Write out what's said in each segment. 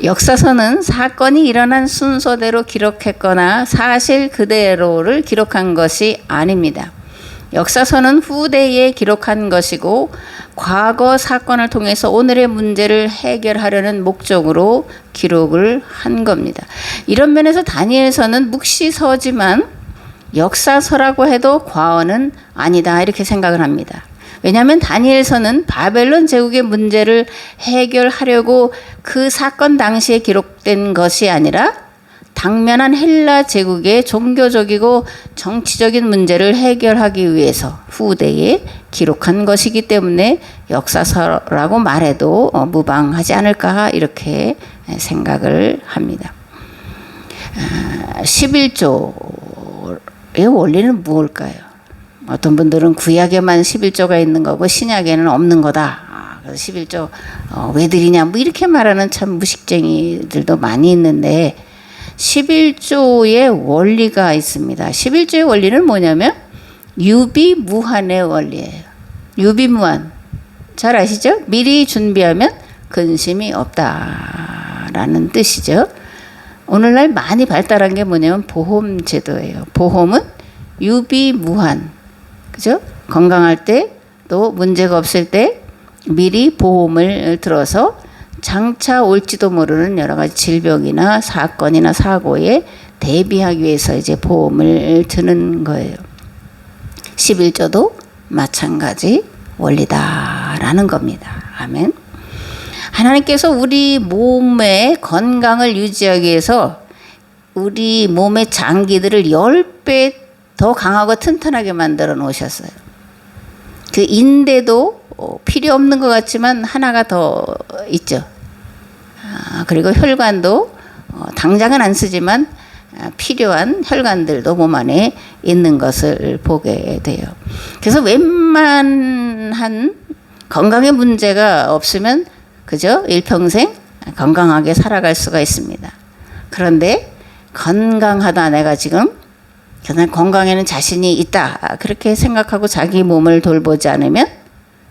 역사서는 사건이 일어난 순서대로 기록했거나 사실 그대로를 기록한 것이 아닙니다. 역사서는 후대에 기록한 것이고 과거 사건을 통해서 오늘의 문제를 해결하려는 목적으로 기록을 한 겁니다. 이런 면에서 다니엘서는 묵시서지만 역사서라고 해도 과언은 아니다 이렇게 생각을 합니다. 왜냐하면 다니엘서는 바벨론 제국의 문제를 해결하려고 그 사건 당시에 기록된 것이 아니라 당면한 헬라 제국의 종교적이고 정치적인 문제를 해결하기 위해서 후대에 기록한 것이기 때문에 역사서라고 말해도 무방하지 않을까 이렇게 생각을 합니다. 11조의 원리는 무엇일까요? 어떤 분들은 구약에만 11조가 있는 거고 신약에는 없는 거다. 그래서 11조 왜 드리냐 뭐 이렇게 말하는 참 무식쟁이들도 많이 있는데 11조의 원리가 있습니다. 11조의 원리는 뭐냐면 유비무환의 원리예요. 유비무환 잘 아시죠? 미리 준비하면 근심이 없다라는 뜻이죠. 오늘날 많이 발달한 게 뭐냐면 보험 제도예요. 보험은 유비무환, 그죠? 건강할 때 또 문제가 없을 때 미리 보험을 들어서 장차 올지도 모르는 여러 가지 질병이나 사건이나 사고에 대비하기 위해서 이제 보험을 드는 거예요. 11조도 마찬가지 원리다라는 겁니다. 아멘. 하나님께서 우리 몸의 건강을 유지하기 위해서 우리 몸의 장기들을 10배 더 강하고 튼튼하게 만들어 놓으셨어요. 그 인대도 필요 없는 것 같지만 하나가 더 있죠. 그리고 혈관도 당장은 안 쓰지만 필요한 혈관들도 몸 안에 있는 것을 보게 돼요. 그래서 웬만한 건강에 문제가 없으면 그죠? 일평생 건강하게 살아갈 수가 있습니다. 그런데 건강하다 내가 지금 그냥 건강에는 자신이 있다 그렇게 생각하고 자기 몸을 돌보지 않으면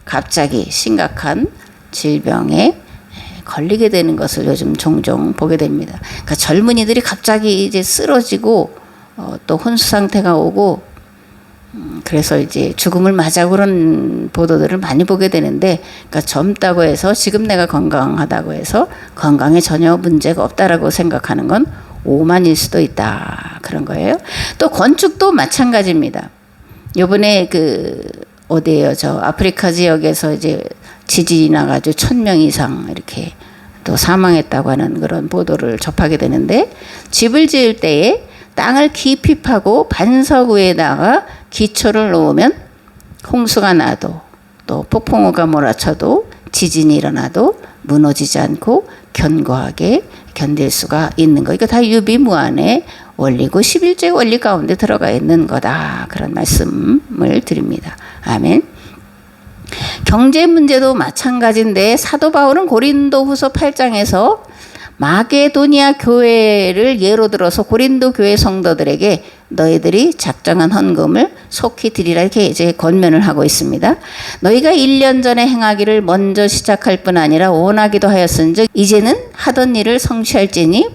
갑자기 심각한 질병에 걸리게 되는 것을 요즘 종종 보게 됩니다. 그러니까 젊은이들이 갑자기 이제 쓰러지고 또 혼수 상태가 오고 그래서 이제 죽음을 맞아 그런 보도들을 많이 보게 되는데, 그러니까 젊다고 해서 지금 내가 건강하다고 해서 건강에 전혀 문제가 없다라고 생각하는 건 오만일 수도 있다 그런 거예요. 또 건축도 마찬가지입니다. 요번에 어디에요? 저 아프리카 지역에서 이제 지진이 나가지고 1000명 이상 이렇게 또 사망했다고 하는 그런 보도를 접하게 되는데, 집을 지을 때에 땅을 깊이 파고 반석 위에다가 기초를 놓으면 홍수가 나도 또 폭풍우가 몰아쳐도 지진이 일어나도 무너지지 않고 견고하게 견딜 수가 있는 거. 이거 다 유비무환의 원리고 11조의 원리 가운데 들어가 있는 거다. 그런 말씀을 드립니다. 아멘. 경제 문제도 마찬가지인데 사도 바울은 고린도후서 8장에서 마게도니아 교회를 예로 들어서 고린도 교회 성도들에게 너희들이 작정한 헌금을 속히 드리라 이렇게 이제 권면을 하고 있습니다. 너희가 1년 전에 행하기를 먼저 시작할 뿐 아니라 원하기도 하였은즉 이제는 하던 일을 성취할지니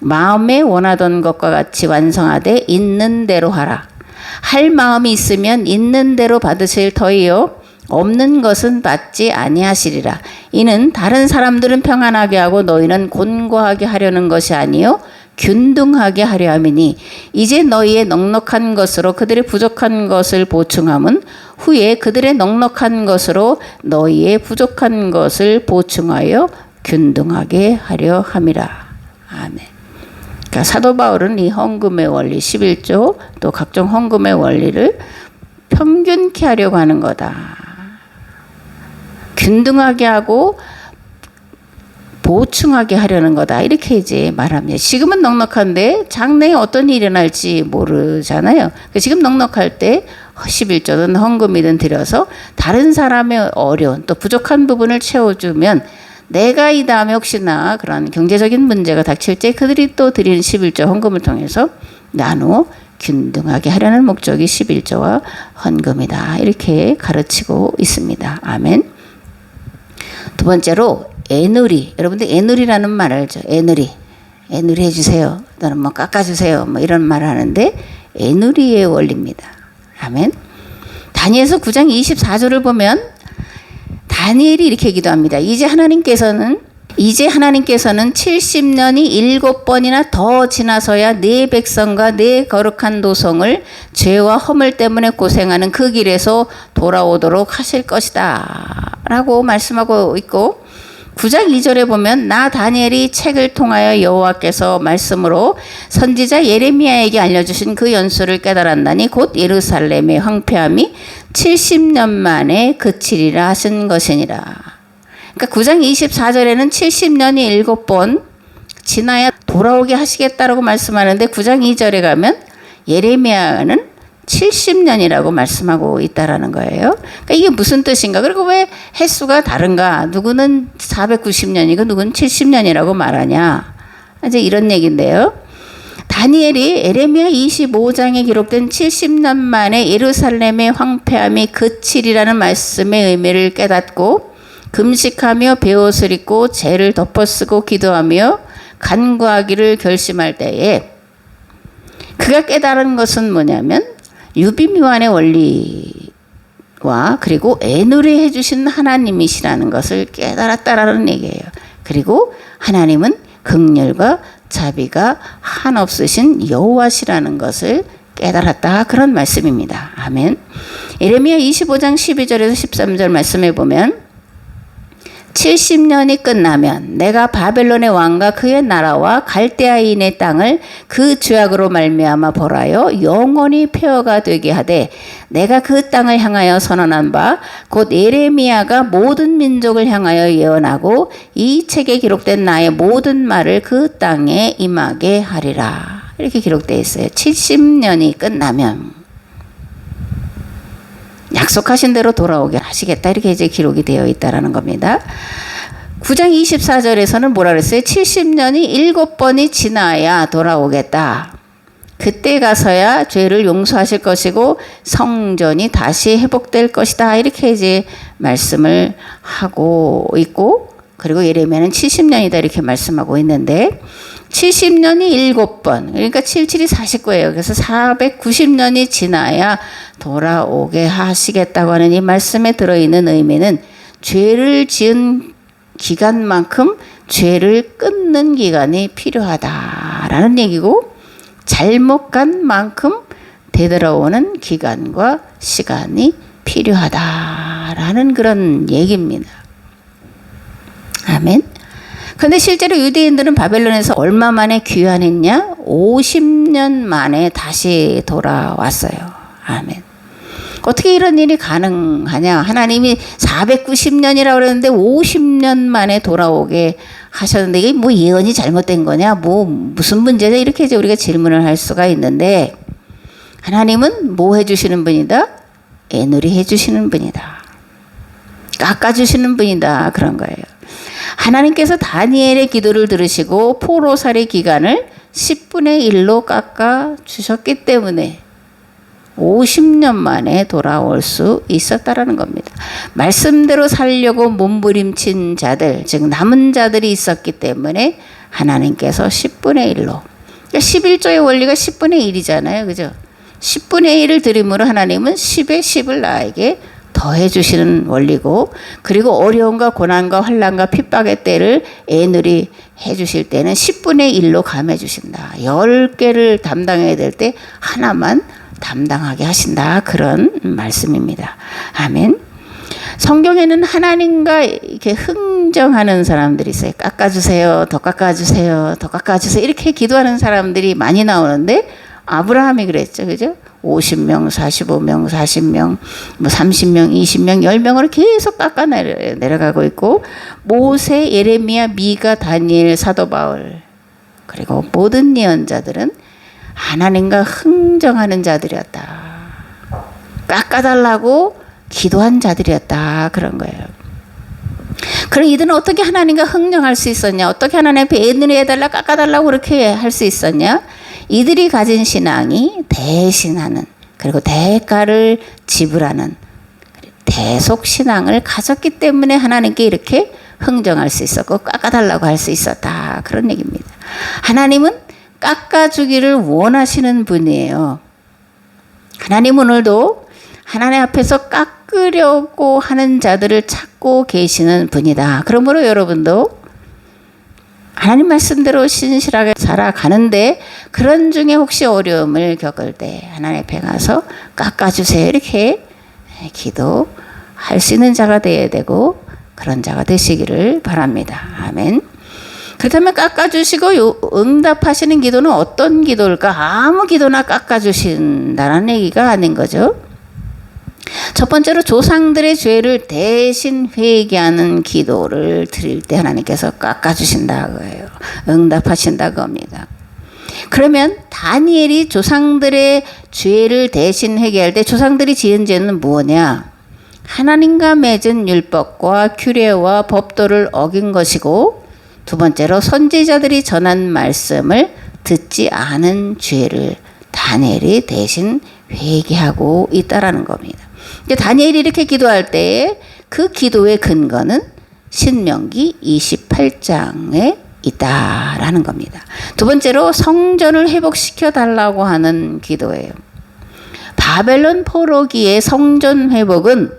마음에 원하던 것과 같이 완성하되 있는 대로 하라. 할 마음이 있으면 있는 대로 받으실 터이요 없는 것은 받지 아니하시리라. 이는 다른 사람들은 평안하게 하고 너희는 곤고하게 하려는 것이 아니요 균등하게 하려 함이니 이제 너희의 넉넉한 것으로 그들의 부족한 것을 보충함은 후에 그들의 넉넉한 것으로 너희의 부족한 것을 보충하여 균등하게 하려 함이라. 아멘. 그러니까 사도 바울은 이 헌금의 원리 11조 또 각종 헌금의 원리를 평균케 하려고 하는 거다. 균등하게 하고 보충하게 하려는 거다. 이렇게 이제 말합니다. 지금은 넉넉한데 장래에 어떤 일이 일어날지 모르잖아요. 지금 넉넉할 때 11조든 헌금이든 드려서 다른 사람의 어려운 또 부족한 부분을 채워주면 내가 이 다음에 혹시나 그런 경제적인 문제가 닥칠 때 그들이 또 드리는 11조 헌금을 통해서 나누어 균등하게 하려는 목적이 11조와 헌금이다. 이렇게 가르치고 있습니다. 아멘. 두 번째로 애누리. 여러분들 애누리라는 말 알죠? 애누리 해주세요. 또는 뭐 깎아주세요. 뭐 이런 말을 하는데 애누리의 원리입니다. 아멘. 다니엘서 9장 24절을 보면 다니엘이 이렇게 기도합니다. 이제 하나님께서는 70년이 7번이나 더 지나서야 내 백성과 내 거룩한 도성을 죄와 허물 때문에 고생하는 그 길에서 돌아오도록 하실 것이다 라고 말씀하고 있고, 9장 2절에 보면 나 다니엘이 책을 통하여 여호와께서 말씀으로 선지자 예레미야에게 알려주신 그 연수를 깨달았나니 곧 예루살렘의 황폐함이 70년 만에 그치리라 하신 것이니라. 그러니까 9장 24절에는 70년이 7번 지나야 돌아오게 하시겠다라고 말씀하는데 9장 2절에 가면 예레미야는 70년이라고 말씀하고 있다라는 거예요. 그러니까 이게 무슨 뜻인가? 그리고 왜 횟수가 다른가? 누구는 490년이고 누구는 70년이라고 말하냐? 이제 이런 얘기인데요. 다니엘이 예레미야 25장에 기록된 70년 만에 예루살렘의 황폐함이 그치리라는 말씀의 의미를 깨닫고 금식하며 베옷을 입고 죄를 덮어쓰고 기도하며 간구하기를 결심할 때에 그가 깨달은 것은 뭐냐면 유비무환의 원리와 그리고 애누리 해주신 하나님이시라는 것을 깨달았다라는 얘기예요. 그리고 하나님은 긍휼과 자비가 한없으신 여호와시라는 것을 깨달았다, 그런 말씀입니다. 아멘. 예레미야 25장 12절에서 13절 말씀해 보면 70년이 끝나면 내가 바벨론의 왕과 그의 나라와 갈대아인의 땅을 그 죄악으로 말미암아 벌하여 영원히 폐허가 되게 하되 내가 그 땅을 향하여 선언한 바 곧 예레미야가 모든 민족을 향하여 예언하고 이 책에 기록된 나의 모든 말을 그 땅에 임하게 하리라. 이렇게 기록되어 있어요. 70년이 끝나면 약속하신 대로 돌아오게 하시겠다, 이렇게 이제 기록이 되어 있다라는 겁니다. 9장 24절에서는 뭐라 그랬어요? 70년이 7번이 지나야 돌아오겠다. 그때 가서야 죄를 용서하실 것이고 성전이 다시 회복될 것이다, 이렇게 이제 말씀을 하고 있고, 그리고 예레미야는 70년이다 이렇게 말씀하고 있는데 70년이 7번, 그러니까 77이 49예요. 그래서 490년이 지나야 돌아오게 하시겠다고 하는 이 말씀에 들어있는 의미는 죄를 지은 기간만큼 죄를 끊는 기간이 필요하다라는 얘기고, 잘못 간 만큼 되돌아오는 기간과 시간이 필요하다라는 그런 얘기입니다. 아멘. 그런데 실제로 유대인들은 바벨론에서 얼마 만에 귀환했냐? 50년 만에 다시 돌아왔어요. 아멘. 어떻게 이런 일이 가능하냐? 하나님이 490년이라고 그랬는데 50년 만에 돌아오게 하셨는데 이게 뭐 예언이 잘못된 거냐? 뭐 무슨 문제냐? 이렇게 이제 우리가 질문을 할 수가 있는데, 하나님은 뭐 해주시는 분이다? 애누리 해주시는 분이다. 깎아주시는 분이다. 그런 거예요. 하나님께서 다니엘의 기도를 들으시고 포로살이 기간을 10분의 1로 깎아 주셨기 때문에 50년 만에 돌아올 수 있었다라는 겁니다. 말씀대로 살려고 몸부림친 자들, 즉 남은 자들이 있었기 때문에 하나님께서 10분의 1로, 그러니까 11조의 원리가 10분의 1이잖아요. 그죠? 10분의 1을 드림으로 하나님은 10의 10을 나에게 더해 주시는 원리고, 그리고 어려움과 고난과 환난과 핍박의 때를 애누리 해 주실 때는 10분의 1로 감해 주신다. 10개를 담당해야 될 때 하나만 담당하게 하신다, 그런 말씀입니다. 아멘. 성경에는 하나님과 이렇게 흥정하는 사람들이 있어요. 깎아주세요, 더 깎아주세요, 더 깎아주세요, 이렇게 기도하는 사람들이 많이 나오는데 아브라함이 그랬죠. 그죠? 50명, 45명, 40명, 뭐 30명, 20명, 10명으로 계속 깎아 내려가고 있고, 모세, 예레미야, 미가, 다니엘, 사도 바울, 그리고 모든 예언자들은 하나님과 흥정하는 자들이었다. 깎아달라고 기도한 자들이었다. 그런 거예요. 그럼 이들은 어떻게 하나님과 흥정할 수 있었냐? 어떻게 하나님 앞에 애누리 해달라, 깎아달라고 그렇게 할 수 있었냐? 이들이 가진 신앙이 대신하는, 그리고 대가를 지불하는 대속 신앙을 가졌기 때문에 하나님께 이렇게 흥정할 수 있었고 깎아달라고 할 수 있었다. 그런 얘기입니다. 하나님은 깎아주기를 원하시는 분이에요. 하나님 오늘도 하나님 앞에서 깎으려고 하는 자들을 찾고 계시는 분이다. 그러므로 여러분도 하나님 말씀대로 신실하게 살아가는데 그런 중에 혹시 어려움을 겪을 때 하나님 앞에 가서 깎아주세요. 이렇게 기도할 수 있는 자가 되어야 되고 그런 자가 되시기를 바랍니다. 아멘. 그렇다면 깎아주시고 응답하시는 기도는 어떤 기도일까? 아무 기도나 깎아주신다는 얘기가 아닌 거죠. 첫 번째로 조상들의 죄를 대신 회개하는 기도를 드릴 때 하나님께서 깎아주신다고 해요. 응답하신다고 합니다. 그러면 다니엘이 조상들의 죄를 대신 회개할 때 조상들이 지은 죄는 뭐냐? 하나님과 맺은 율법과 규례와 법도를 어긴 것이고 두 번째로 선지자들이 전한 말씀을 듣지 않은 죄를 다니엘이 대신 회개하고 있다라는 겁니다. 다니엘이 이렇게 기도할 때 그 기도의 근거는 신명기 28장에 있다라는 겁니다. 두 번째로 성전을 회복시켜 달라고 하는 기도예요. 바벨론 포로기의 성전 회복은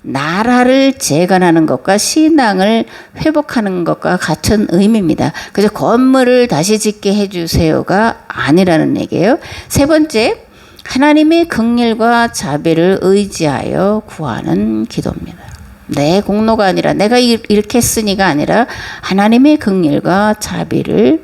나라를 재건하는 것과 신앙을 회복하는 것과 같은 의미입니다. 그래서 건물을 다시 짓게 해주세요가 아니라는 얘기예요. 세 번째, 하나님의 긍휼과 자비를 의지하여 구하는 기도입니다. 내 공로가 아니라 내가 이렇게 했으니가 아니라 하나님의 긍휼과 자비를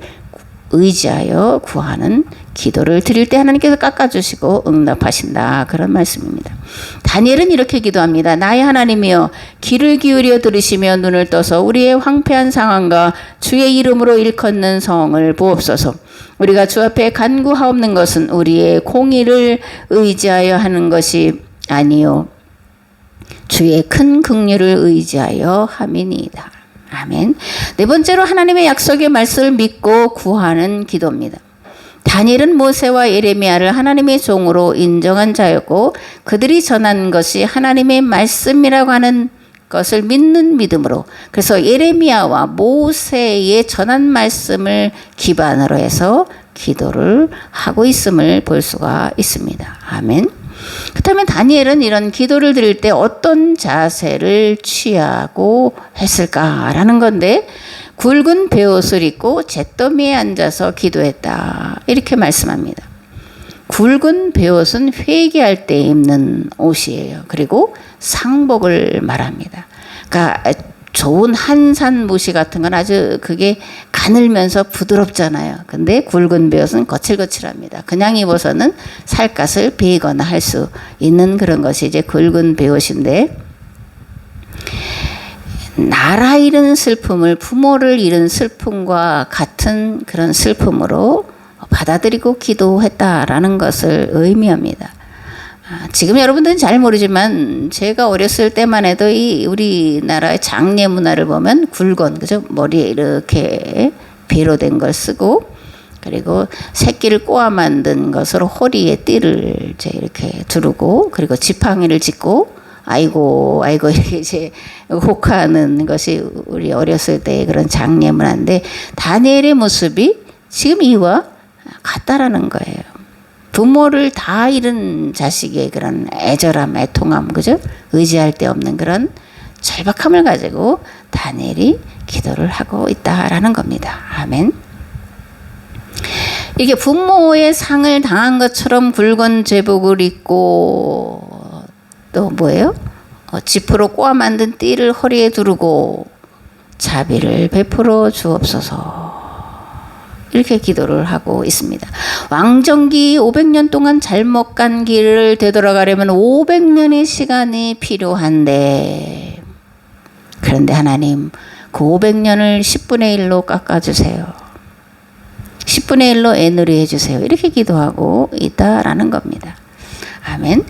의지하여 구하는 기도를 드릴 때 하나님께서 깎아주시고 응답하신다. 그런 말씀입니다. 다니엘은 이렇게 기도합니다. 나의 하나님이여 귀를 기울여 들으시며 눈을 떠서 우리의 황폐한 상황과 주의 이름으로 일컫는 성을 보옵소서. 우리가 주 앞에 간구하옵는 것은 우리의 공의를 의지하여 하는 것이 아니요 주의 큰 긍휼을 의지하여 함이니이다. 아멘. 네 번째로 하나님의 약속의 말씀을 믿고 구하는 기도입니다. 다니엘은 모세와 예레미야를 하나님의 종으로 인정한 자였고 그들이 전한 것이 하나님의 말씀이라고 하는 것을 믿는 믿음으로 그래서 예레미야와 모세의 전한 말씀을 기반으로 해서 기도를 하고 있음을 볼 수가 있습니다. 아멘. 그렇다면 다니엘은 이런 기도를 드릴 때 어떤 자세를 취하고 했을까라는 건데 굵은 베옷을 입고 잿더미에 앉아서 기도했다. 이렇게 말씀합니다. 굵은 베옷은 회개할 때 입는 옷이에요. 그리고 상복을 말합니다. 그러니까 좋은 한산 무시 같은 건 아주 그게 가늘면서 부드럽잖아요. 근데 굵은 베옷은 거칠거칠합니다. 그냥 입어서는 살갗을 베거나 할 수 있는 그런 것이 이제 굵은 베옷인데 나라 잃은 슬픔을 부모를 잃은 슬픔과 같은 그런 슬픔으로 받아들이고 기도했다라는 것을 의미합니다. 지금 여러분들은 잘 모르지만 제가 어렸을 때만 해도 이 우리나라의 장례 문화를 보면 굵은 그죠 머리에 이렇게 비로 된 걸 쓰고 그리고 새끼를 꼬아 만든 것으로 허리에 띠를 이제 이렇게 두르고 그리고 지팡이를 짚고 아이고 이렇게 이제 혹하는 것이 우리 어렸을 때의 그런 장례 문화인데 다니엘의 모습이 지금 이와 같다라는 거예요. 부모를 다 잃은 자식의 그런 애절함, 애통함, 그죠? 의지할 데 없는 그런 절박함을 가지고 다니엘이 기도를 하고 있다라는 겁니다. 아멘. 이게 부모의 상을 당한 것처럼 굵은 제복을 입고 또 뭐예요? 지프로 꼬아 만든 띠를 허리에 두르고 자비를 베풀어 주옵소서. 이렇게 기도를 하고 있습니다. 왕정기 500년 동안 잘못 간 길을 되돌아가려면 500년의 시간이 필요한데 그런데 하나님 그 500년을 10분의 1로 깎아주세요. 10분의 1로 애누리 해주세요. 이렇게 기도하고 있다라는 겁니다. 아멘.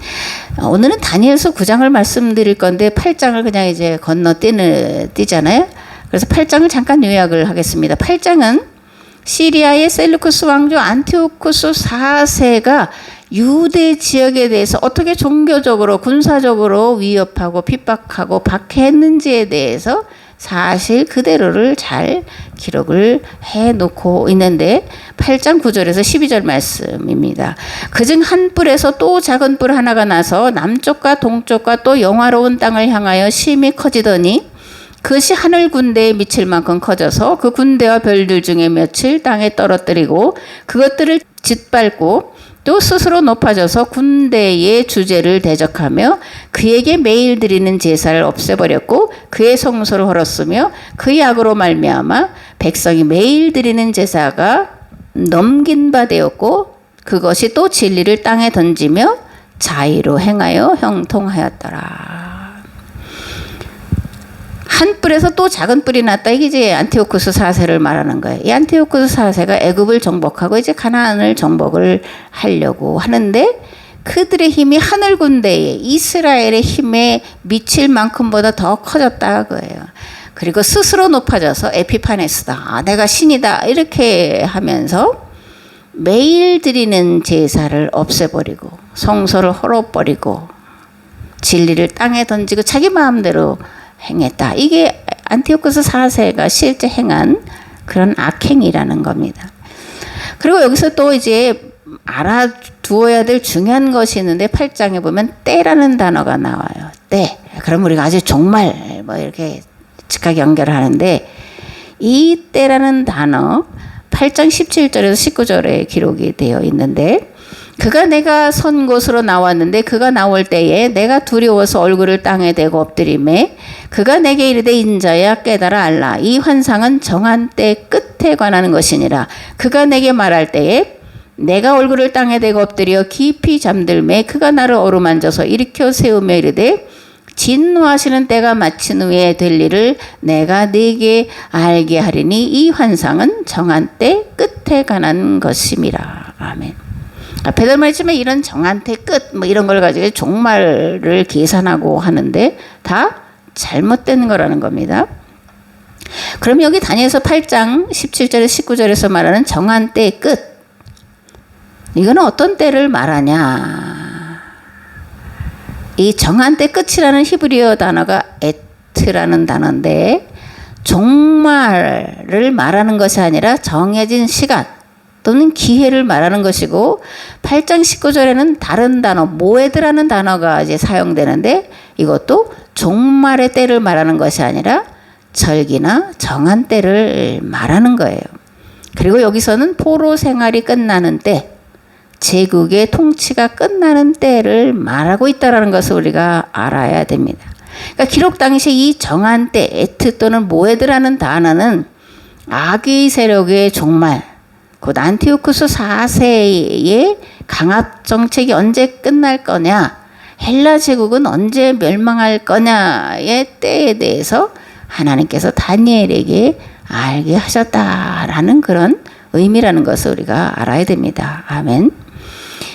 오늘은 다니엘서 9장을 말씀드릴 건데 8장을 그냥 이제 건너뛰잖아요. 그래서 8장을 잠깐 요약을 하겠습니다. 8장은 시리아의 셀루쿠스 왕조 안티오쿠스 4세가 유대 지역에 대해서 어떻게 종교적으로 군사적으로 위협하고 핍박하고 박해했는지에 대해서 사실 그대로를 잘 기록을 해놓고 있는데 8장 9절에서 12절 말씀입니다. 그중 한 뿔에서 또 작은 뿔 하나가 나서 남쪽과 동쪽과 또 영화로운 땅을 향하여 심히 커지더니 그것이 하늘 군대에 미칠 만큼 커져서 그 군대와 별들 중에 며칠 땅에 떨어뜨리고 그것들을 짓밟고 또 스스로 높아져서 군대의 주제를 대적하며 그에게 매일 드리는 제사를 없애버렸고 그의 성소를 헐었으며 그의 악으로 말미암아 백성이 매일 드리는 제사가 넘긴 바 되었고 그것이 또 진리를 땅에 던지며 자의로 행하여 형통하였더라. 한 뿔에서 또 작은 뿔이 났다. 이게 이제 안티오쿠스 4세를 말하는 거예요. 이 안티오쿠스 4세가 애굽을 정복하고 이제 가나안을 정복을 하려고 하는데 그들의 힘이 하늘 군대에 이스라엘의 힘에 미칠 만큼보다 더 커졌다 그거예요. 그리고 스스로 높아져서 에피파네스다. 내가 신이다. 이렇게 하면서 매일 드리는 제사를 없애버리고 성소를 헐어버리고 진리를 땅에 던지고 자기 마음대로 행했다. 이게 안티오쿠스 4세가 실제 행한 그런 악행이라는 겁니다. 그리고 여기서 또 이제 알아두어야 될 중요한 것이 있는데 8장에 보면 때라는 단어가 나와요. 때. 그럼 우리가 아주 정말 뭐 이렇게 즉각 연결을 하는데 이 때라는 단어 8장 17절에서 19절에 기록이 되어 있는데 그가 내가 선 곳으로 나왔는데 그가 나올 때에 내가 두려워서 얼굴을 땅에 대고 엎드리매 그가 내게 이르되 인자야 깨달아 알라 이 환상은 정한 때 끝에 관하는 것이니라. 그가 내게 말할 때에 내가 얼굴을 땅에 대고 엎드려 깊이 잠들매 그가 나를 어루만져서 일으켜 세우며 이르되 진노하시는 때가 마친 후에 될 일을 내가 네게 알게 하리니 이 환상은 정한 때 끝에 관한 것임이라. 아멘. 앞에도 말했지만 이런 정한테 끝 뭐 이런 걸 가지고 종말을 계산하고 하는데 다 잘못된 거라는 겁니다. 그럼 여기 다니엘서 8장 17절에서 19절에서 말하는 정한 때의 끝 이거는 어떤 때를 말하냐. 이 정한 때 끝이라는 히브리어 단어가 에트라는 단어인데 종말을 말하는 것이 아니라 정해진 시간 또는 기회를 말하는 것이고 8장 19절에는 다른 단어 모에드라는 단어가 이제 사용되는데 이것도 종말의 때를 말하는 것이 아니라 절기나 정한 때를 말하는 거예요. 그리고 여기서는 포로 생활이 끝나는 때 제국의 통치가 끝나는 때를 말하고 있다는 것을 우리가 알아야 됩니다. 그러니까 기록 당시 이 정한 때 에트 또는 모에드라는 단어는 악의 세력의 종말 곧 안티오쿠스 4세의 강압 정책이 언제 끝날 거냐 헬라 제국은 언제 멸망할 거냐의 때에 대해서 하나님께서 다니엘에게 알게 하셨다라는 그런 의미라는 것을 우리가 알아야 됩니다. 아멘.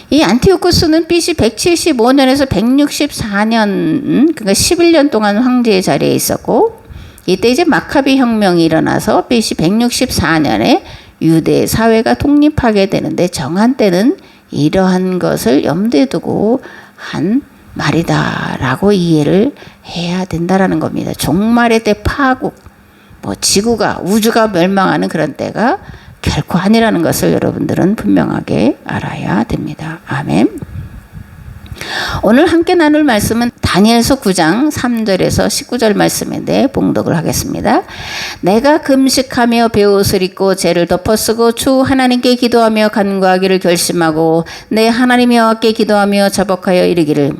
이 안티오쿠스는 BC 175년에서 164년 그러니까 11년 동안 황제의 자리에 있었고 이때 이제 마카비 혁명이 일어나서 BC 164년에 유대 사회가 독립하게 되는데 정한 때는 이러한 것을 염두에 두고 한 말이다라고 이해를 해야 된다라는 겁니다. 종말의 때 파국, 뭐 지구가 우주가 멸망하는 그런 때가 결코 아니라는 것을 여러분들은 분명하게 알아야 됩니다. 아멘. 오늘 함께 나눌 말씀은 다니엘서 9장 3절에서 19절 말씀인데 봉독을 하겠습니다. 내가 금식하며 베옷을 입고 죄를 덮어쓰고 주 하나님께 기도하며 간구하기를 결심하고 내 하나님 여호와께 기도하며 자복하여 이르기를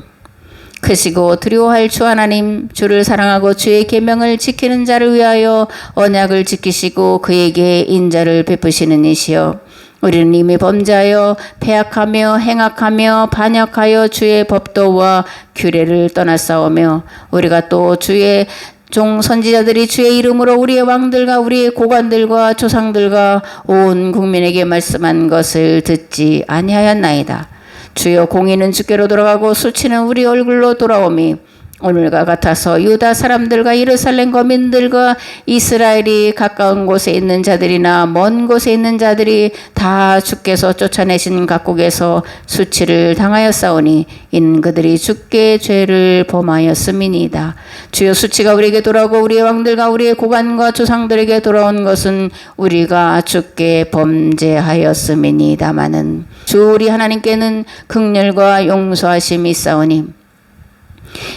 크시고 두려워할 주 하나님 주를 사랑하고 주의 계명을 지키는 자를 위하여 언약을 지키시고 그에게 인자를 베푸시는 이시여 우리는 이미 범죄하여 패악하며 행악하며 반역하여 주의 법도와 규례를 떠났사오며 우리가 또 주의 종 선지자들이 주의 이름으로 우리의 왕들과 우리의 고관들과 조상들과 온 국민에게 말씀한 것을 듣지 아니하였나이다. 주여 공의는 주께로 돌아가고 수치는 우리 얼굴로 돌아오미 오늘과 같아서 유다 사람들과 예루살렘 거민들과 이스라엘이 가까운 곳에 있는 자들이나 먼 곳에 있는 자들이 다 주께서 쫓아내신 각국에서 수치를 당하였사오니 이는 그들이 주께 죄를 범하였음이니이다. 주여, 수치가 우리에게 돌아오고 우리의 왕들과 우리의 고관과 조상들에게 돌아온 것은 우리가 주께 범죄하였음이니이다마는 주 우리 하나님께는 긍휼과 용서하심이 있사오니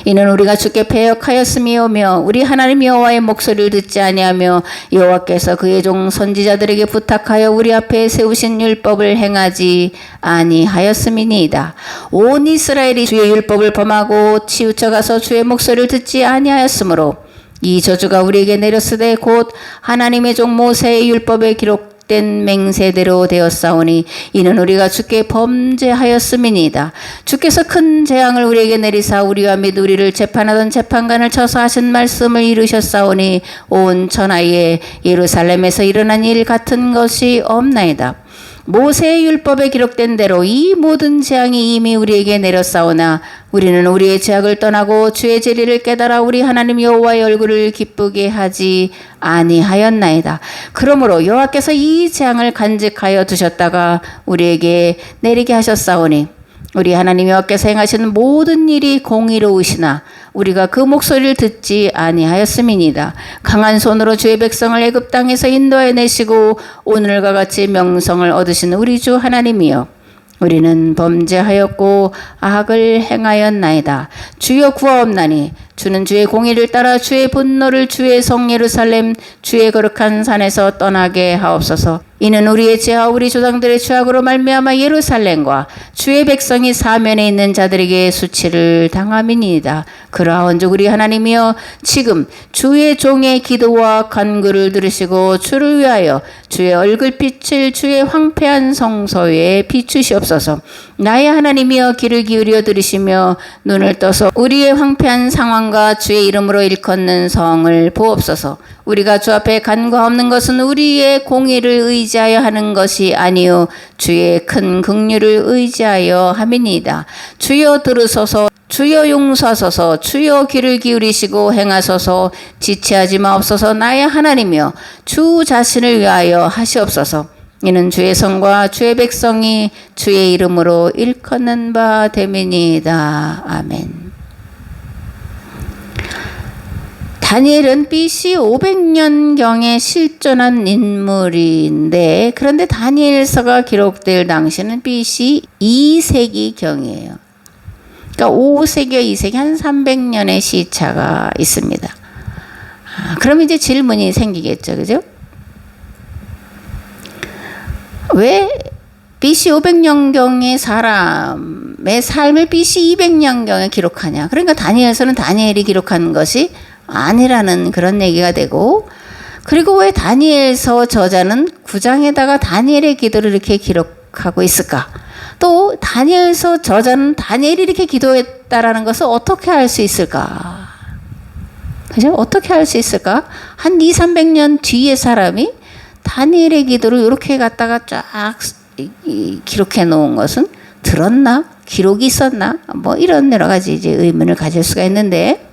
이는 우리가 주께 패역하였음이오며 우리 하나님 여호와의 목소리를 듣지 아니하며 여호와께서 그의 종 선지자들에게 부탁하여 우리 앞에 세우신 율법을 행하지 아니하였음이니이다. 온 이스라엘이 주의 율법을 범하고 치우쳐가서 주의 목소리를 듣지 아니하였으므로 이 저주가 우리에게 내렸으되 곧 하나님의 종 모세의 율법에 기록된 맹세대로 되었사오니 이는 우리가 주께 범죄하였음이니이다. 주께서 큰 재앙을 우리에게 내리사 우리와 및 우리를 재판하던 재판관을 쳐서 하신 말씀을 이루셨사오니 온 천하에 예루살렘에서 일어난 일 같은 것이 없나이다. 모세의 율법에 기록된 대로 이 모든 재앙이 이미 우리에게 내렸사오나 우리는 우리의 죄악을 떠나고 주의 제리를 깨달아 우리 하나님 여호와의 얼굴을 기쁘게 하지 아니하였나이다. 그러므로 여호와께서 이 재앙을 간직하여 두셨다가 우리에게 내리게 하셨사오니 우리 하나님 여호와께서 행하시는 모든 일이 공의로우시나 우리가 그 목소리를 듣지 아니하였음이니이다. 강한 손으로 주의 백성을 애굽 땅에서 인도해 내시고 오늘과 같이 명성을 얻으신 우리 주 하나님이여, 우리는 범죄하였고 악을 행하였나이다. 주여 구하옵나니 주는 주의 공의를 따라 주의 분노를 주의 성 예루살렘 주의 거룩한 산에서 떠나게 하옵소서. 이는 우리의 죄와 우리 조상들의 죄악으로 말미암아 예루살렘과 주의 백성이 사면에 있는 자들에게 수치를 당함이니이다. 그러하온즉 우리 하나님이여, 지금 주의 종의 기도와 간구를 들으시고 주를 위하여 주의 얼굴빛을 주의 황폐한 성소에 비추시옵소서. 나의 하나님이여, 귀를 기울여 들으시며 눈을 떠서 우리의 황폐한 상황과 주의 이름으로 일컫는 성을 보옵소서. 우리가 주 앞에 간과 없는 것은 우리의 공의를 의지하여 하는 것이 아니요 주의 큰 긍휼을 의지하여 함이니이다. 주여 들으소서. 주여 용서하소서. 주여 귀를 기울이시고 행하소서. 지체하지 마옵소서. 나의 하나님이여, 주 자신을 위하여 하시옵소서. 이는 주의 성과 주의 백성이 주의 이름으로 일컫는 바 됨이니이다. 아멘. 다니엘은 BC 500년경에 실존한 인물인데, 그런데 다니엘서가 기록될 당시는 BC 2세기경이에요. 그러니까 5세기와 2세기 한 300년의 시차가 있습니다. 그럼 이제 질문이 생기겠죠, 그죠? 왜 BC 500년경의 사람의 삶을 BC 200년경에 기록하냐? 그러니까 다니엘서는 다니엘이 기록한 것이 아니라는 그런 얘기가 되고, 그리고 왜 다니엘서 저자는 9장에다가 다니엘의 기도를 이렇게 기록하고 있을까? 또 다니엘서 저자는 다니엘이 이렇게 기도했다라는 것을 어떻게 알 수 있을까? 그죠? 어떻게 알 수 있을까? 한 200~300년 뒤의 사람이 다니엘의 기도를 이렇게 갖다가 쫙 기록해 놓은 것은 들었나? 기록이 있었나? 뭐 이런 여러 가지 이제 의문을 가질 수가 있는데,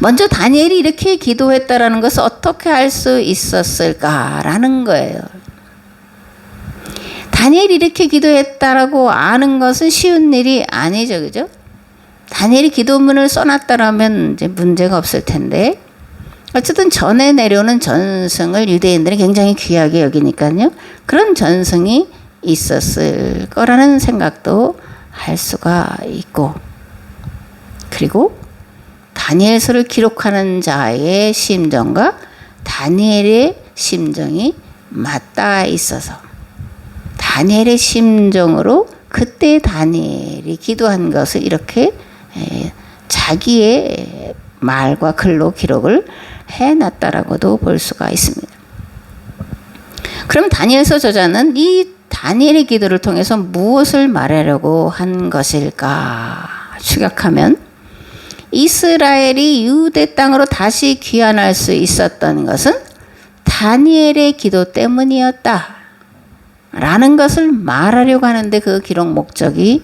먼저 다니엘이 이렇게 기도했다라는 것을 어떻게 알 수 있었을까라는 거예요. 다니엘이 이렇게 기도했다라고 아는 것은 쉬운 일이 아니죠, 그죠? 다니엘이 기도문을 써놨다라면 이제 문제가 없을 텐데, 어쨌든 전에 내려오는 전승을 유대인들이 굉장히 귀하게 여기니까요, 그런 전승이 있었을 거라는 생각도 할 수가 있고, 그리고 다니엘서를 기록하는 자의 심정과 다니엘의 심정이 맞닿아 있어서 다니엘의 심정으로 그때 다니엘이 기도한 것을 이렇게 자기의 말과 글로 기록을 해놨다라고도 볼 수가 있습니다. 그럼 다니엘서 저자는 이 다니엘의 기도를 통해서 무엇을 말하려고 한 것일까 추격하면, 이스라엘이 유대 땅으로 다시 귀환할 수 있었던 것은 다니엘의 기도 때문이었다 라는 것을 말하려고 하는데 그 기록 목적이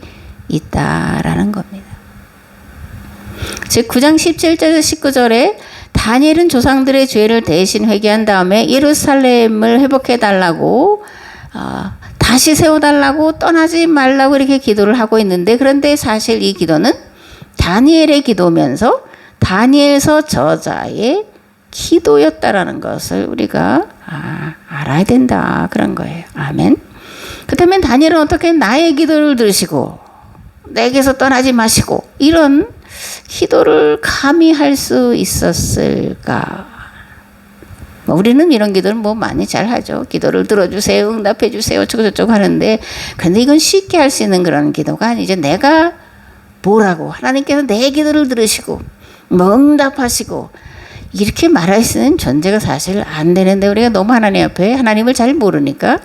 있다라는 겁니다. 즉 9장 17절에서 19절에 다니엘은 조상들의 죄를 대신 회개한 다음에 예루살렘을 회복해달라고 다시 세워달라고 떠나지 말라고 이렇게 기도를 하고 있는데, 그런데 사실 이 기도는 다니엘의 기도면서 다니엘서 저자의 기도였다라는 것을 우리가 알아야 된다, 그런 거예요. 아멘. 그렇다면 다니엘은 어떻게 나의 기도를 들으시고 내게서 떠나지 마시고 이런 기도를 감히 할 수 있었을까? 우리는 이런 기도를 많이 잘 하죠. 기도를 들어주세요, 응답해 주세요, 어쩌고저쩌고 하는데, 근데 이건 쉽게 할 수 있는 그런 기도가 아니죠. 내가 뭐라고 하나님께서 내 기도를 들으시고 응답하시고 이렇게 말할 수 있는 존재가 사실 안 되는데, 우리가 너무 하나님 앞에 하나님을 잘 모르니까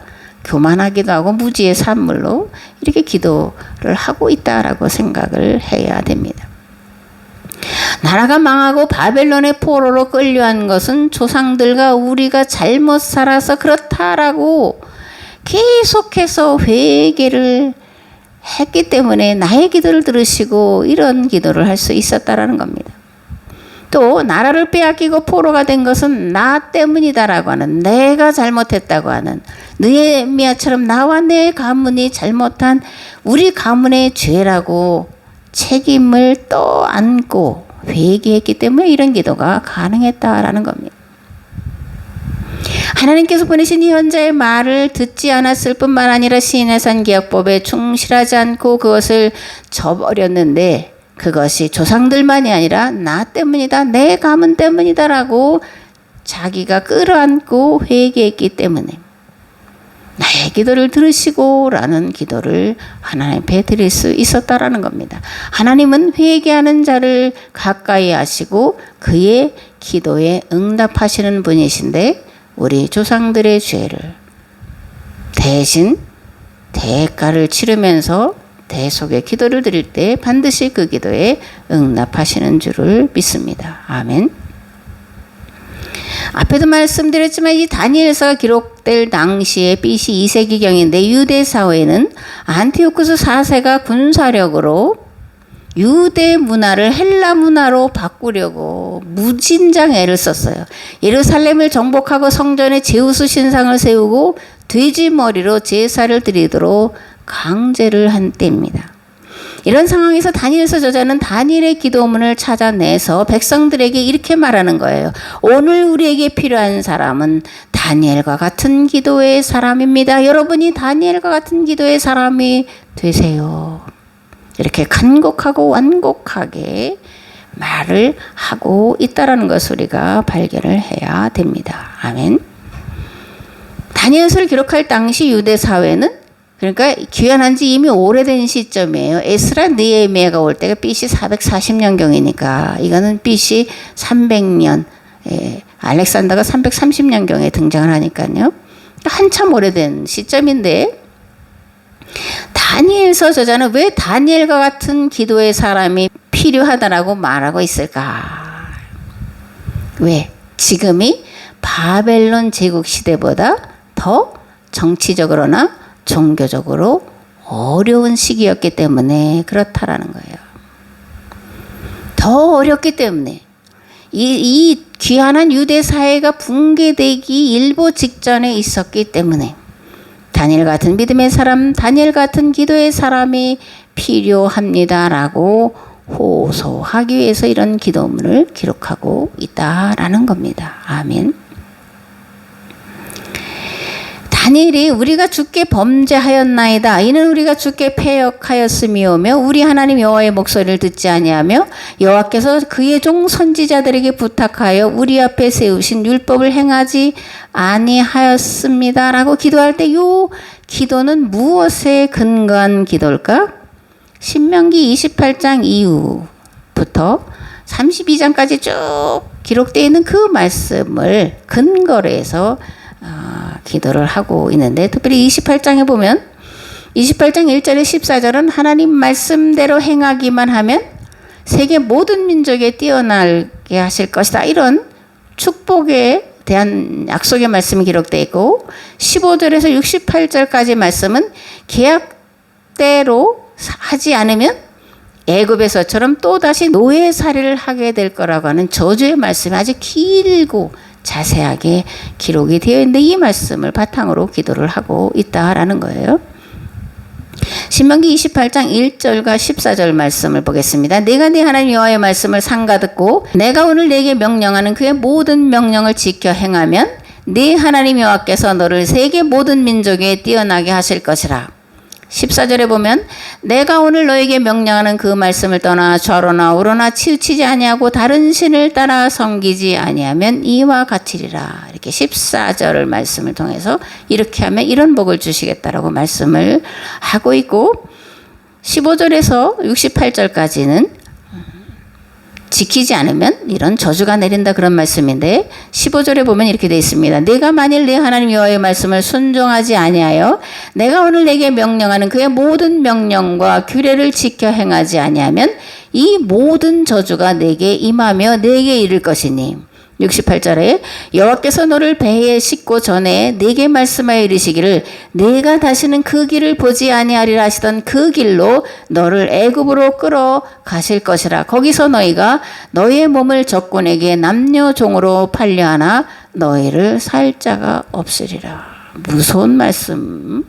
교만하기도 하고 무지의 산물로 이렇게 기도를 하고 있다라고 생각을 해야 됩니다. 나라가 망하고 바벨론의 포로로 끌려한 것은 조상들과 우리가 잘못 살아서 그렇다라고 계속해서 회개를 했기 때문에 나의 기도를 들으시고 이런 기도를 할 수 있었다라는 겁니다. 또 나라를 빼앗기고 포로가 된 것은 나 때문이다라고 하는, 내가 잘못했다고 하는, 느헤미야처럼 나와 내 가문이 잘못한 우리 가문의 죄라고 책임을 떠안고 회개했기 때문에 이런 기도가 가능했다라는 겁니다. 하나님께서 보내신 이 현자의 말을 듣지 않았을 뿐만 아니라 시인의 산 기약법에 충실하지 않고 그것을 저버렸는데, 그것이 조상들만이 아니라 나 때문이다, 내 가문 때문이다라고 자기가 끌어안고 회개했기 때문에 나의 기도를 들으시고 라는 기도를 하나님 앞에 드릴 수 있었다라는 겁니다. 하나님은 회개하는 자를 가까이 하시고 그의 기도에 응답하시는 분이신데, 우리 조상들의 죄를 대신 대가를 치르면서 대속의 기도를 드릴 때 반드시 그 기도에 응답하시는 줄을 믿습니다. 아멘. 앞에도 말씀드렸지만 이 다니엘서가 기록될 당시에 BC 2세기경인데 유대 사회는 안티오쿠스 4세가 군사력으로 유대 문화를 헬라 문화로 바꾸려고 무진장 애를 썼어요. 예루살렘을 정복하고 성전에 제우스 신상을 세우고 돼지 머리로 제사를 드리도록 강제를 한 때입니다. 이런 상황에서 다니엘서 저자는 다니엘의 기도문을 찾아내서 백성들에게 이렇게 말하는 거예요. 오늘 우리에게 필요한 사람은 다니엘과 같은 기도의 사람입니다. 여러분이 다니엘과 같은 기도의 사람이 되세요. 이렇게 간곡하고 완곡하게 말을 하고 있다라는 것을 우리가 발견을 해야 됩니다. 아멘. 다니엘서를 기록할 당시 유대 사회는, 그러니까 귀환한 지 이미 오래된 시점이에요. 에스라 느헤미야가 올 때가 BC 440년경이니까 이거는 BC 300년, 알렉산더가 330년경에 등장을 하니까요. 한참 오래된 시점인데, 다니엘서 저자는 왜 다니엘과 같은 기도의 사람이 필요하다라고 말하고 있을까? 왜? 지금이 바벨론 제국 시대보다 더 정치적으로나 종교적으로 어려운 시기였기 때문에 그렇다라는 거예요. 더 어렵기 때문에 이 귀환한 유대 사회가 붕괴되기 일보 직전에 있었기 때문에 다니엘 같은 믿음의 사람, 다니엘 같은 기도의 사람이 필요합니다라고 호소하기 위해서 이런 기도문을 기록하고 있다라는 겁니다. 아멘. 다니엘이 우리가 주께 범죄하였나이다. 이는 우리가 주께 패역하였음이오며 우리 하나님 여호와의 목소리를 듣지 아니하며 여호와께서 그의 종 선지자들에게 부탁하여 우리 앞에 세우신 율법을 행하지 아니하였습니다라고 기도할 때 요 기도는 무엇에 근거한 기도일까? 신명기 28장 이후부터 32장까지 쭉 기록되어 있는 그 말씀을 근거로 해서 기도를 하고 있는데, 특별히 28장에 보면 28장 1절에 14절은 하나님 말씀대로 행하기만 하면 세계 모든 민족에 뛰어나게 하실 것이다, 이런 축복에 대한 약속의 말씀이 기록되어 있고, 15절에서 68절까지 말씀은 계약대로 하지 않으면 애굽에서처럼 또다시 노예살이를 하게 될 거라고 하는 저주의 말씀이 아주 길고 자세하게 기록이 되어 있는데 이 말씀을 바탕으로 기도를 하고 있다라는 거예요. 신명기 28장 1절과 14절 말씀을 보겠습니다. 내가 네 하나님 여호와의 말씀을 삼가 듣고 내가 오늘 네게 명령하는 그의 모든 명령을 지켜 행하면 네 하나님 여호와께서 너를 세계 모든 민족에 뛰어나게 하실 것이라. 14절에 보면 내가 오늘 너에게 명령하는 그 말씀을 떠나 좌로나 우로나 치우치지 아니하고 다른 신을 따라 섬기지 아니하면 이와 같으리라. 이렇게 14절을 말씀을 통해서 이렇게 하면 이런 복을 주시겠다라고 말씀을 하고 있고 15절에서 68절까지는 지키지 않으면 이런 저주가 내린다 그런 말씀인데 15절에 보면 이렇게 되어 있습니다. 내가 만일 내 하나님 여호와의 말씀을 순종하지 아니하여 내가 오늘 내게 명령하는 그의 모든 명령과 규례를 지켜 행하지 아니하면 이 모든 저주가 내게 임하며 내게 이를 것이니 68절에 여호와께서 너를 배에 싣고 전에 내게 말씀하여 이르시기를 내가 다시는 그 길을 보지 아니하리라 하시던 그 길로 너를 애굽으로 끌어 가실 것이라. 거기서 너희가 너희의 몸을 적군에게 남녀 종으로 팔려하나 너희를 살 자가 없으리라. 무서운 말씀을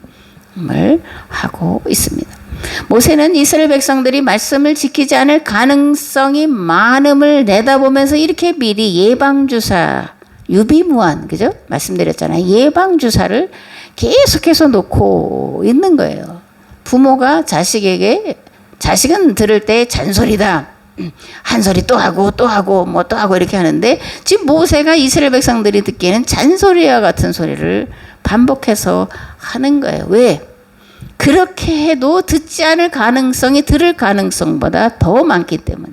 하고 있습니다. 모세는 이스라엘 백성들이 말씀을 지키지 않을 가능성이 많음을 내다보면서 이렇게 미리 예방주사, 유비무환, 그죠? 말씀드렸잖아요. 예방주사를 계속해서 놓고 있는 거예요. 부모가 자식에게, 자식은 들을 때 잔소리다. 한 소리 또 하고 또 하고 뭐 또 하고 이렇게 하는데 지금 모세가 이스라엘 백성들이 듣기에는 잔소리와 같은 소리를 반복해서 하는 거예요. 왜? 그렇게 해도 듣지 않을 가능성이 들을 가능성보다 더 많기 때문에.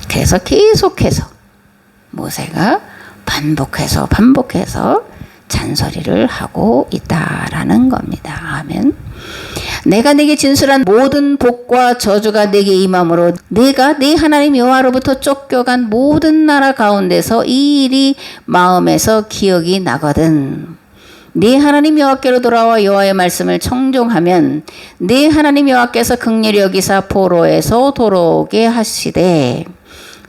그래서 계속해서 모세가 반복해서 잔소리를 하고 있다라는 겁니다. 아멘. 내가 네게 진술한 모든 복과 저주가 네게 임함으로 네가 네 하나님 여호와로부터 쫓겨간 모든 나라 가운데서 이 일이 마음에서 기억이 나거든. 네 하나님 여호와께로 돌아와 여호와의 말씀을 청종하면 네 하나님 여호와께서 긍휼히 여기사 포로에서 돌아오게 하시되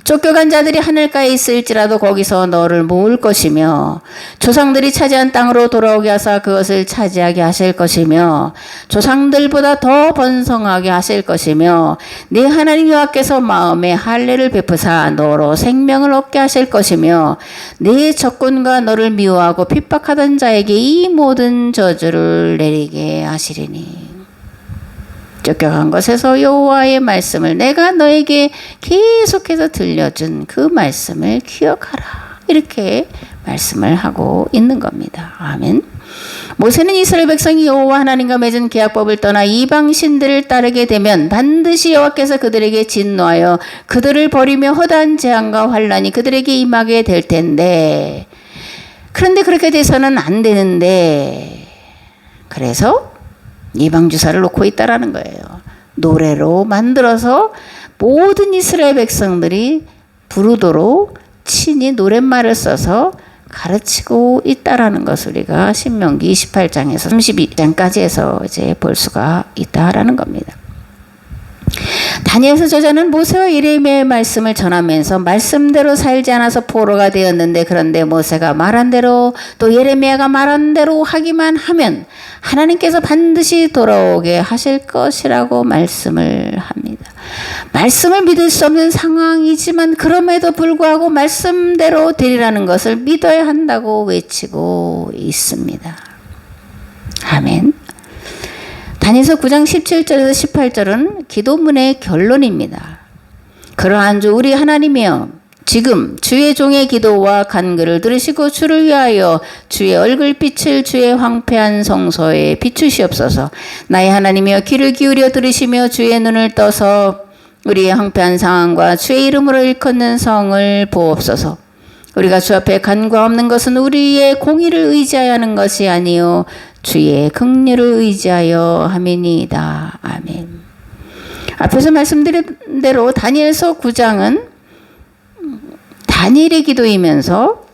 쫓겨간 자들이 하늘가에 있을지라도 거기서 너를 모을 것이며 조상들이 차지한 땅으로 돌아오게 하사 그것을 차지하게 하실 것이며 조상들보다 더 번성하게 하실 것이며 네 하나님 여호와께서 마음에 할례를 베푸사 너로 생명을 얻게 하실 것이며 네 적군과 너를 미워하고 핍박하던 자에게 이 모든 저주를 내리게 하시리니. 쫓겨간 것에서 여호와의 말씀을 내가 너에게 계속해서 들려준 그 말씀을 기억하라. 이렇게 말씀을 하고 있는 겁니다. 아멘. 모세는 이스라엘 백성이 여호와 하나님과 맺은 계약법을 떠나 이방 신들을 따르게 되면 반드시 여호와께서 그들에게 진노하여 그들을 버리며 허다한 재앙과 환난이 그들에게 임하게 될 텐데 그런데 그렇게 돼서는 안 되는데 그래서 예방주사를 놓고 있다라는 거예요. 노래로 만들어서 모든 이스라엘 백성들이 부르도록 친히 노랫말을 써서 가르치고 있다라는 것을 우리가 신명기 28장에서 32장까지 해서 이제 볼 수가 있다라는 겁니다. 다니엘서 저자는 모세와 예레미야의 말씀을 전하면서 말씀대로 살지 않아서 포로가 되었는데 그런데 모세가 말한 대로 또 예레미야가 말한 대로 하기만 하면 하나님께서 반드시 돌아오게 하실 것이라고 말씀을 합니다. 말씀을 믿을 수 없는 상황이지만 그럼에도 불구하고 말씀대로 되리라는 것을 믿어야 한다고 외치고 있습니다. 아멘. 다니엘서 9장 17절에서 18절은 기도문의 결론입니다. 그러한 주 우리 하나님이여 지금 주의 종의 기도와 간구를 들으시고 주를 위하여 주의 얼굴빛을 주의 황폐한 성소에 비추시옵소서. 나의 하나님이여 귀를 기울여 들으시며 주의 눈을 떠서 우리의 황폐한 상황과 주의 이름으로 일컫는 성을 보옵소서. 우리가 주 앞에 간구 없는 것은 우리의 공의를 의지하여 하는 것이 아니요 주의 긍휼을 의지하여 함이니이다. 아멘. 앞에서 말씀드린 대로 다니엘서 9장은 다니엘의 기도이면서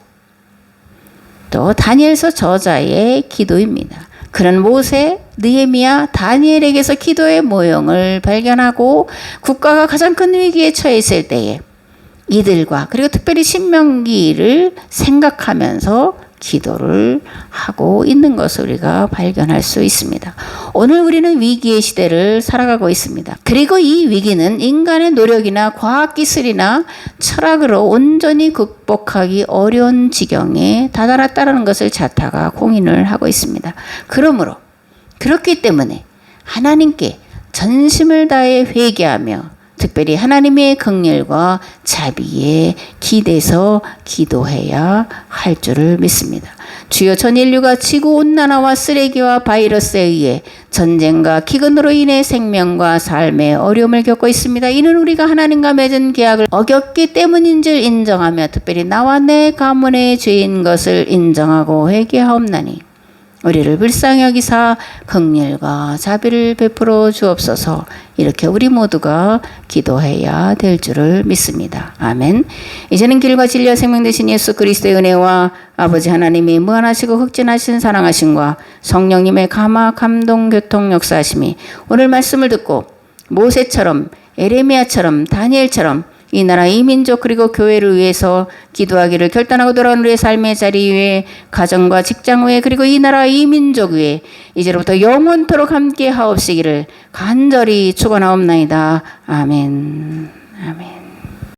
또 다니엘서 저자의 기도입니다. 그는 모세, 느헤미야, 다니엘에게서 기도의 모형을 발견하고 국가가 가장 큰 위기에 처했을 때에 이들과 그리고 특별히 신명기를 생각하면서 기도를 하고 있는 것을 우리가 발견할 수 있습니다. 오늘 우리는 위기의 시대를 살아가고 있습니다. 그리고 이 위기는 인간의 노력이나 과학기술이나 철학으로 온전히 극복하기 어려운 지경에 다다랐다는 것을 자타가 공인을 하고 있습니다. 그러므로 그렇기 때문에 하나님께 전심을 다해 회개하며 특별히 하나님의 긍휼과 자비에 기대서 기도해야 할 줄을 믿습니다. 주여, 전 인류가 지구온난화와 쓰레기와 바이러스에 의해 전쟁과 기근으로 인해 생명과 삶의 어려움을 겪고 있습니다. 이는 우리가 하나님과 맺은 계약을 어겼기 때문인 줄 인정하며 특별히 나와 내 가문의 죄인 것을 인정하고 회개하옵나니 우리를 불쌍히 여기사 긍휼과 자비를 베풀어 주옵소서. 이렇게 우리 모두가 기도해야 될 줄을 믿습니다. 아멘. 이제는 길과 진리와 생명 되신 예수 그리스도의 은혜와 아버지 하나님이 무한하시고 흑진하신 사랑하심과 성령님의 감화 감동 교통 역사하심이 오늘 말씀을 듣고 모세처럼 에레미야처럼 다니엘처럼 이 나라 이 민족 그리고 교회를 위해서 기도하기를 결단하고 돌아온 우리의 삶의 자리 위에 가정과 직장 위에 그리고 이 나라 이 민족 위에 이제로부터 영원토록 함께 하옵시기를 간절히 축원하옵나이다. 아멘. 아멘.